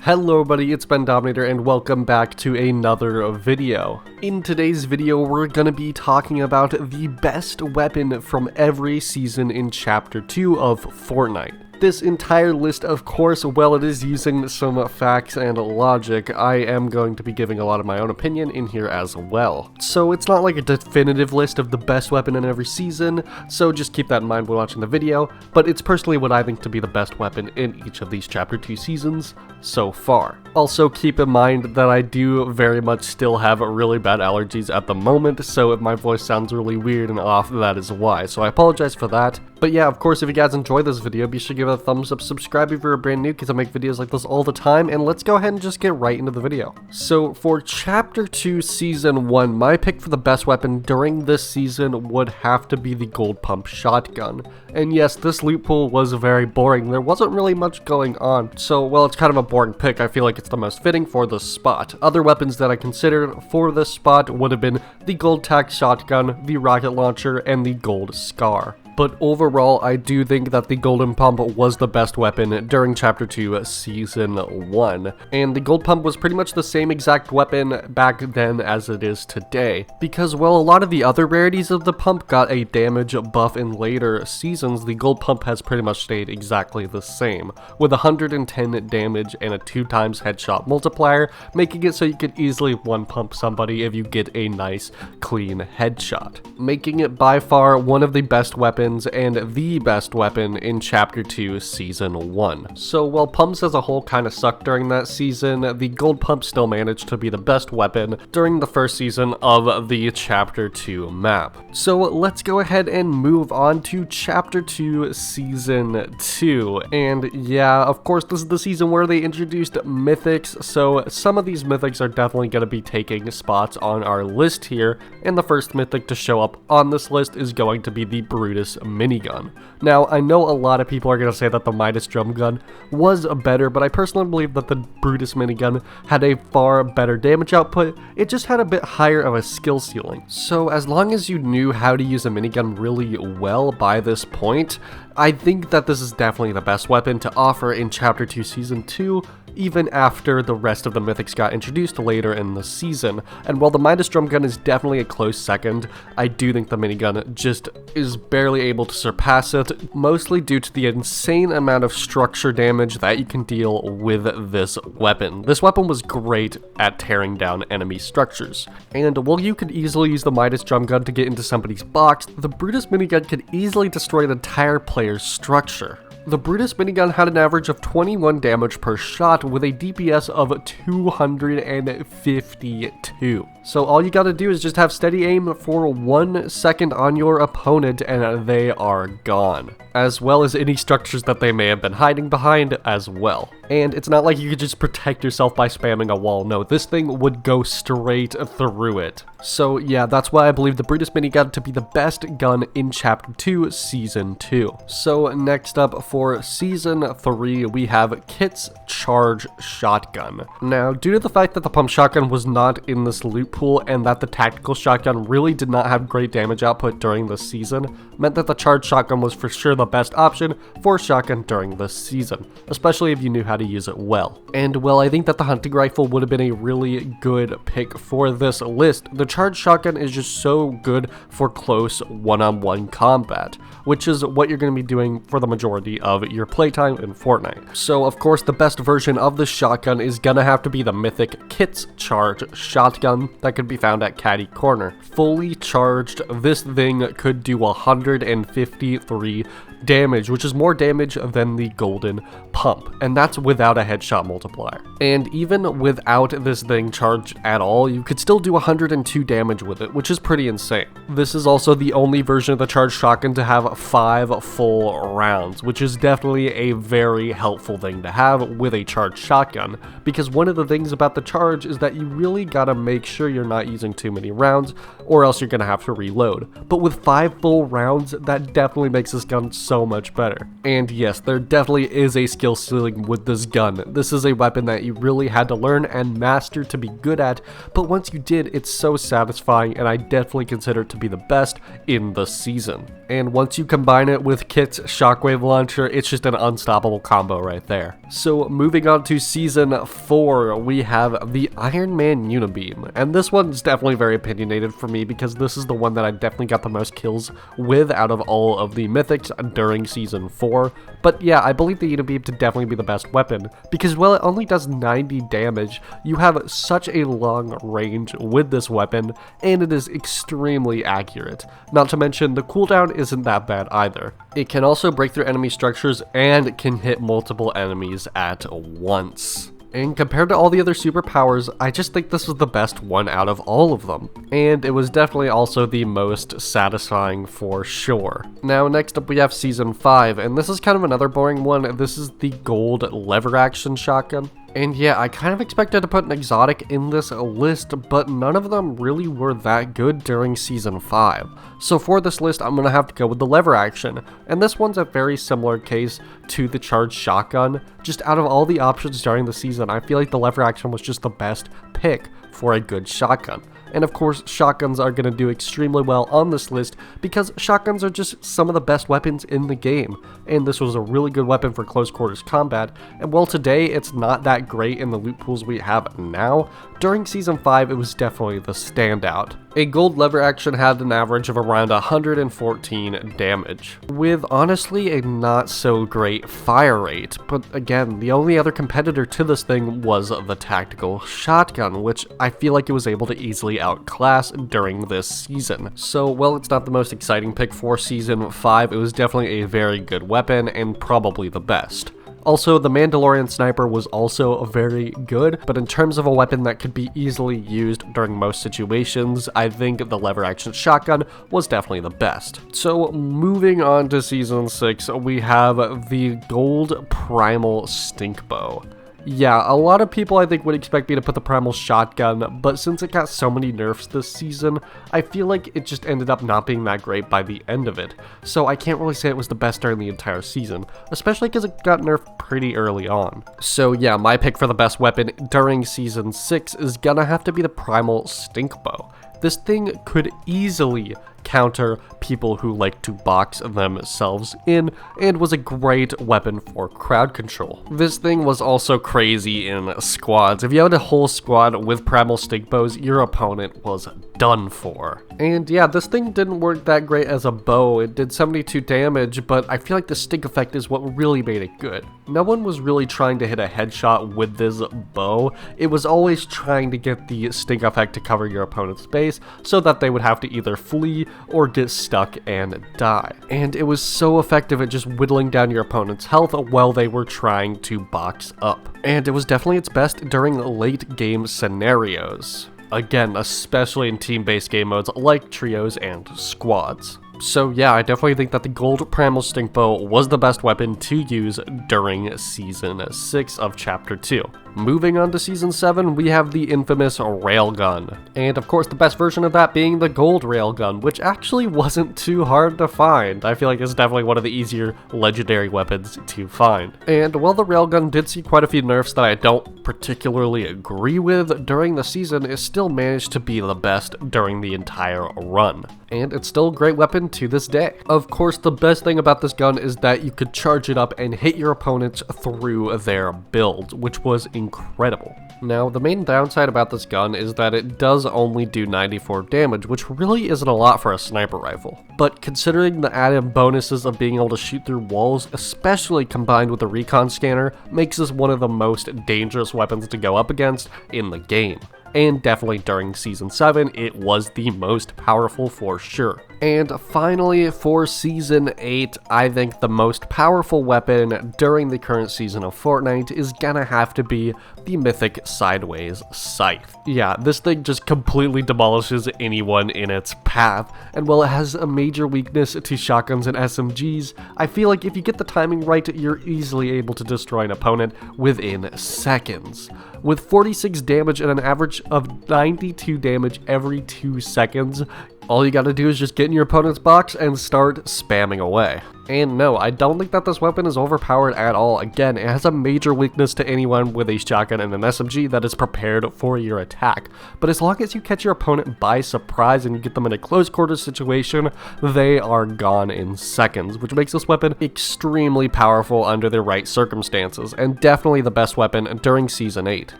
Hello everybody, it's Bendominator and welcome back to another video. In today's video, we're gonna be talking about the best weapon from every season in Chapter 2 of Fortnite. This entire list, of course, while it is using some facts and logic, I am going to be giving a lot of my own opinion in here as well. So it's not like a definitive list of the best weapon in every season, so just keep that in mind when watching the video, but it's personally what I think to be the best weapon in each of these Chapter 2 seasons so far. Also keep in mind that I do very much still have really bad allergies at the moment, so if my voice sounds really weird and off, that is why. So I apologize for that. But yeah, of course, if you guys enjoyed this video, be sure to give it a thumbs up, subscribe if you're brand new, because I make videos like this all the time, and let's go ahead and just get right into the video. So for Chapter 2 Season 1, my pick for the best weapon during this season would have to be the Gold Pump Shotgun. And yes, this loot pool was very boring, there wasn't really much going on, so while it's kind of a boring pick, I feel like it's the most fitting for this spot. Other weapons that I considered for this spot would have been the Gold Tack Shotgun, the Rocket Launcher, and the Gold Scar. But overall, I do think that the Golden Pump was the best weapon during Chapter 2 Season 1. And the Gold Pump was pretty much the same exact weapon back then as it is today. Because while a lot of the other rarities of the pump got a damage buff in later seasons, the Gold Pump has pretty much stayed exactly the same, with 110 damage and a 2x headshot multiplier, making it so you could easily one-pump somebody if you get a nice, clean headshot. Making it by far one of the best weapons and the best weapon in Chapter 2 Season 1. So while pumps as a whole kind of sucked during that season, the Gold Pump still managed to be the best weapon during the first season of the Chapter 2 map. So let's go ahead and move on to Chapter 2 Season 2. And yeah, of course, this is the season where they introduced mythics, so some of these mythics are definitely going to be taking spots on our list here, and the first mythic to show up on this list is going to be the Brutus Minigun. Now, I know a lot of people are going to say that the Midas drum gun was better, but I personally believe that the Brutus Minigun had a far better damage output. It just had a bit higher of a skill ceiling. So as long as you knew how to use a minigun really well by this point, I think that this is definitely the best weapon to offer in Chapter 2 Season 2, even after the rest of the mythics got introduced later in the season. And while the Midas drum gun is definitely a close second, I do think the minigun just is barely able to surpass it, mostly due to the insane amount of structure damage that you can deal with this weapon. This weapon was great at tearing down enemy structures. And while you could easily use the Midas drum gun to get into somebody's box, the Brutus Minigun could easily destroy an entire player's structure. The Brutus Minigun had an average of 21 damage per shot with a DPS of 252. So all you gotta do is just have steady aim for 1 second on your opponent and they are gone. As well as any structures that they may have been hiding behind as well. And it's not like you could just protect yourself by spamming a wall. No, this thing would go straight through it. So yeah, that's why I believe the Brutus Minigun to be the best gun in Chapter 2 Season 2. So next up for Season 3, we have Kit's Charge Shotgun. Now, due to the fact that the pump shotgun was not in this loot pool and that the tactical shotgun really did not have great damage output during this season, meant that the charge shotgun was for sure the best option for shotgun during this season, especially if you knew how to use it well. And well, I think that the hunting rifle would have been a really good pick for this list. The charge shotgun is just so good for close one-on-one combat, which is what you're going to be doing for the majority of your playtime in Fortnite. So of course the best version of the shotgun is gonna have to be the mythic Kit's Charge Shotgun that could be found at Caddy Corner. Fully charged, this thing could do 153 damage, which is more damage than the Golden Pump, and that's without a headshot multiplier. And even without this thing charged at all, you could still do 102 damage with it, which is pretty insane. This is also the only version of the charged shotgun to have 5 full rounds, which is definitely a very helpful thing to have with a charged shotgun, because one of the things about the charge is that you really gotta make sure you're not using too many rounds, or else you're gonna have to reload. But with 5 full rounds, that definitely makes this gun so so much better. And yes, there definitely is a skill ceiling with this gun. This is a weapon that you really had to learn and master to be good at, but once you did, it's so satisfying, and I definitely consider it to be the best in the season. And once you combine it with Kit's shockwave launcher, it's just an unstoppable combo right there. So moving on to Season 4, we have the Man Unibeam, and this one's definitely very opinionated for me because this is the one that I definitely got the most kills with out of all of the mythics during Season 4. But yeah, I believe the Unibeam to definitely be the best weapon because while it only does 90 damage, you have such a long range with this weapon, and it is extremely accurate. Not to mention, the cooldown isn't that bad either. It can also break through enemy structures and can hit multiple enemies at once. And compared to all the other superpowers, I just think this was the best one out of all of them. And it was definitely also the most satisfying for sure. Now next up we have Season 5, and this is kind of another boring one. This is the gold lever action shotgun. And yeah, I kind of expected to put an exotic in this list, but none of them really were that good during Season 5. So for this list, I'm going to have to go with the lever action. And this one's a very similar case to the charged shotgun. Just out of all the options during the season, I feel like the lever action was just the best pick for a good shotgun. And of course, shotguns are going to do extremely well on this list because shotguns are just some of the best weapons in the game. And this was a really good weapon for close quarters combat. And while today it's not that great in the loot pools we have now, during Season 5 it was definitely the standout. A gold lever action had an average of around 114 damage, with honestly a not so great fire rate, but again, the only other competitor to this thing was the tactical shotgun, which I feel like it was able to easily outclass during this season. So while it's not the most exciting pick for Season 5, it was definitely a very good weapon and probably the best. Also, the Mandalorian Sniper was also very good, but in terms of a weapon that could be easily used during most situations, I think the lever action shotgun was definitely the best. So moving on to Season 6, we have the gold Primal Stink Bow. Yeah, a lot of people I think would expect me to put the Primal Shotgun, but since it got so many nerfs this season, I feel like it just ended up not being that great by the end of it. So I can't really say it was the best during the entire season, especially because it got nerfed pretty early on. So yeah, my pick for the best weapon during Season 6 is gonna have to be the Primal Stink Bow. This thing could easily counter people who like to box themselves in, and was a great weapon for crowd control. This thing was also crazy in squads. If you had a whole squad with Primal Stink Bows, your opponent was done for. And yeah, this thing didn't work that great as a bow. It did 72 damage, but I feel like the stink effect is what really made it good. No one was really trying to hit a headshot with this bow. It was always trying to get the stink effect to cover your opponent's base so that they would have to either flee or get stuck and die. And it was so effective at just whittling down your opponent's health while they were trying to box up. And it was definitely its best during late game scenarios. Again, especially in team-based game modes like trios and squads. So yeah, I definitely think that the gold Primal Stink Bow was the best weapon to use during Season 6 of Chapter 2. Moving on to Season 7, we have the infamous Railgun. And of course, the best version of that being the gold Railgun, which actually wasn't too hard to find. I feel like it's definitely one of the easier legendary weapons to find. And while the Railgun did see quite a few nerfs that I don't particularly agree with during the season, it still managed to be the best during the entire run. And it's still a great weapon to this day. Of course, the best thing about this gun is that you could charge it up and hit your opponents through their build, which was incredible. Now, the main downside about this gun is that it does only do 94 damage, which really isn't a lot for a sniper rifle. But considering the added bonuses of being able to shoot through walls, especially combined with the recon scanner, makes this one of the most dangerous weapons to go up against in the game. And definitely during Season 7, it was the most powerful for sure. And finally, for Season 8, I think the most powerful weapon during the current season of Fortnite is gonna have to be the mythic Sideways Scythe. Yeah, this thing just completely demolishes anyone in its path, and while it has a major weakness to shotguns and SMGs, I feel like if you get the timing right, you're easily able to destroy an opponent within seconds. With 46 damage and an average of 92 damage every 2 seconds, All you gotta do is just get in your opponent's box and start spamming away. And no, I don't think that this weapon is overpowered at all. Again, it has a major weakness to anyone with a shotgun and an SMG that is prepared for your attack. But as long as you catch your opponent by surprise and you get them in a close quarters situation, they are gone in seconds, which makes this weapon extremely powerful under the right circumstances, and definitely the best weapon during Season 8.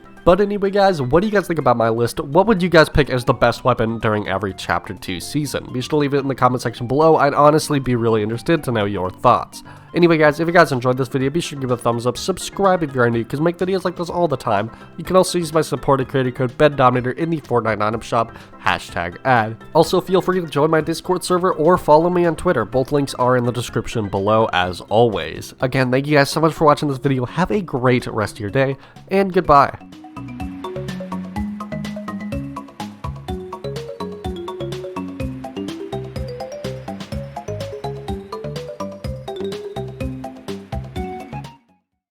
But anyway guys, what do you guys think about my list? What would you guys pick as the best weapon during every Chapter 2 season? Be sure to leave it in the comment section below. I'd honestly be really interested to know your thoughts. Anyway guys, if you guys enjoyed this video, be sure to give it a thumbs up, subscribe if you're new, because I make videos like this all the time. You can also use my supported creator code Bendominator in the Fortnite item shop, #ad. Also, feel free to join my Discord server or follow me on Twitter. Both links are in the description below as always. Again, thank you guys so much for watching this video. Have a great rest of your day, and goodbye.